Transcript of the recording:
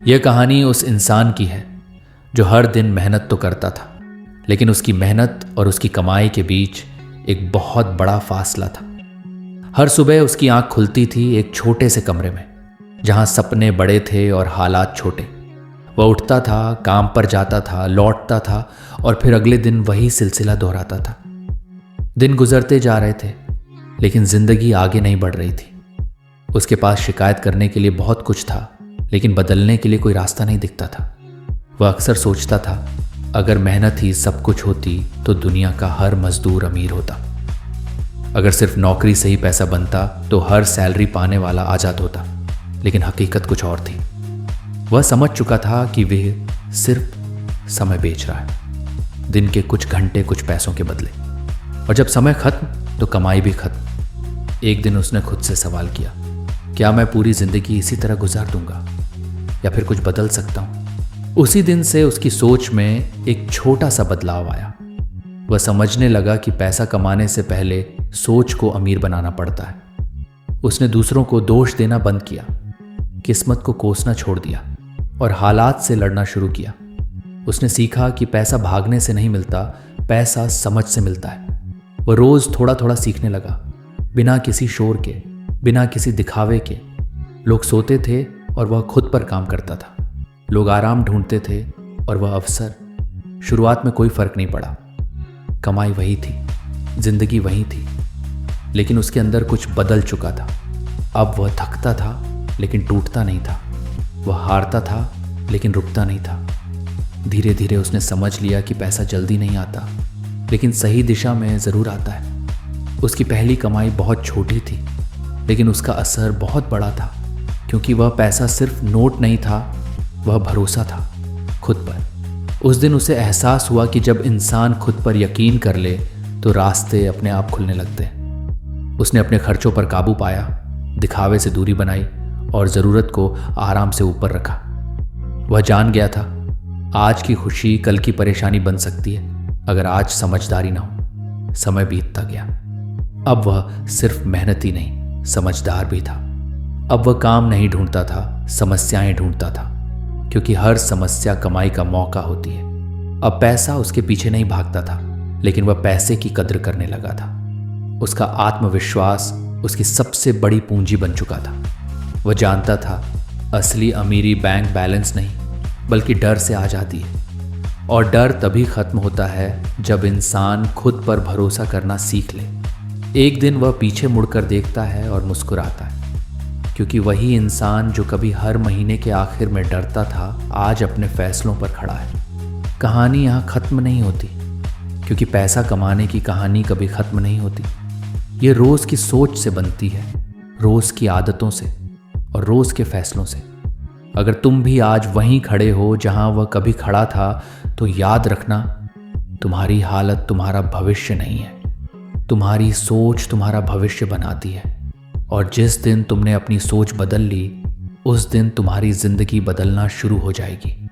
यह कहानी उस इंसान की है जो हर दिन मेहनत तो करता था, लेकिन उसकी मेहनत और उसकी कमाई के बीच एक बहुत बड़ा फासला था। हर सुबह उसकी आंख खुलती थी एक छोटे से कमरे में, जहां सपने बड़े थे और हालात छोटे। वह उठता था, काम पर जाता था, लौटता था और फिर अगले दिन वही सिलसिला दोहराता था। दिन गुजरते जा रहे थे, लेकिन जिंदगी आगे नहीं बढ़ रही थी। उसके पास शिकायत करने के लिए बहुत कुछ था, लेकिन बदलने के लिए कोई रास्ता नहीं दिखता था। वह अक्सर सोचता था, अगर मेहनत ही सब कुछ होती तो दुनिया का हर मजदूर अमीर होता। अगर सिर्फ नौकरी से ही पैसा बनता तो हर सैलरी पाने वाला आजाद होता। लेकिन हकीकत कुछ और थी। वह समझ चुका था कि वह सिर्फ समय बेच रहा है, दिन के कुछ घंटे कुछ पैसों के बदले। और जब समय खत्म तो कमाई भी खत्म। एक दिन उसने खुद से सवाल किया, क्या मैं पूरी जिंदगी इसी तरह गुजार दूंगा या फिर कुछ बदल सकता हूं? उसी दिन से उसकी सोच में एक छोटा सा बदलाव आया। वह समझने लगा कि पैसा कमाने से पहले सोच को अमीर बनाना पड़ता है। उसने दूसरों को दोष देना बंद किया, किस्मत को कोसना छोड़ दिया और हालात से लड़ना शुरू किया। उसने सीखा कि पैसा भागने से नहीं मिलता, पैसा समझ से मिलता है। वह रोज थोड़ा थोड़ा सीखने लगा, बिना किसी शोर के, बिना किसी दिखावे के। लोग सोते थे और वह खुद पर काम करता था। लोग आराम ढूंढते थे और वह अवसर। शुरुआत में कोई फर्क नहीं पड़ा। कमाई वही थी, जिंदगी वही थी, लेकिन उसके अंदर कुछ बदल चुका था। अब वह थकता था लेकिन टूटता नहीं था। वह हारता था लेकिन रुकता नहीं था। धीरे धीरे उसने समझ लिया कि पैसा जल्दी नहीं आता, लेकिन सही दिशा में ज़रूर आता है। उसकी पहली कमाई बहुत छोटी थी, लेकिन उसका असर बहुत बड़ा था, क्योंकि वह पैसा सिर्फ नोट नहीं था, वह भरोसा था खुद पर। उस दिन उसे एहसास हुआ कि जब इंसान खुद पर यकीन कर ले तो रास्ते अपने आप खुलने लगते हैं। उसने अपने खर्चों पर काबू पाया, दिखावे से दूरी बनाई और ज़रूरत को आराम से ऊपर रखा। वह जान गया था, आज की खुशी कल की परेशानी बन सकती है अगर आज समझदारी ना हो। समय बीतता गया। अब वह सिर्फ मेहनती नहीं, समझदार भी था। अब वह काम नहीं ढूंढता था, समस्याएं ढूंढता था, क्योंकि हर समस्या कमाई का मौका होती है। अब पैसा उसके पीछे नहीं भागता था, लेकिन वह पैसे की कद्र करने लगा था। उसका आत्मविश्वास उसकी सबसे बड़ी पूंजी बन चुका था। वह जानता था, असली अमीरी बैंक बैलेंस नहीं, बल्कि डर से आ जाती है। और डर तभी खत्म होता है जब इंसान खुद पर भरोसा करना सीख ले। एक दिन वह पीछे मुड़कर देखता है और मुस्कुराता है, क्योंकि वही इंसान जो कभी हर महीने के आखिर में डरता था, आज अपने फैसलों पर खड़ा है। कहानी यहाँ खत्म नहीं होती, क्योंकि पैसा कमाने की कहानी कभी खत्म नहीं होती। ये रोज़ की सोच से बनती है, रोज़ की आदतों से और रोज़ के फैसलों से। अगर तुम भी आज वहीं खड़े हो जहाँ वह कभी खड़ा था, तो याद रखना, तुम्हारी हालत तुम्हारा भविष्य नहीं है। तुम्हारी सोच तुम्हारा भविष्य बनाती है। और जिस दिन तुमने अपनी सोच बदल ली, उस दिन तुम्हारी जिंदगी बदलना शुरू हो जाएगी।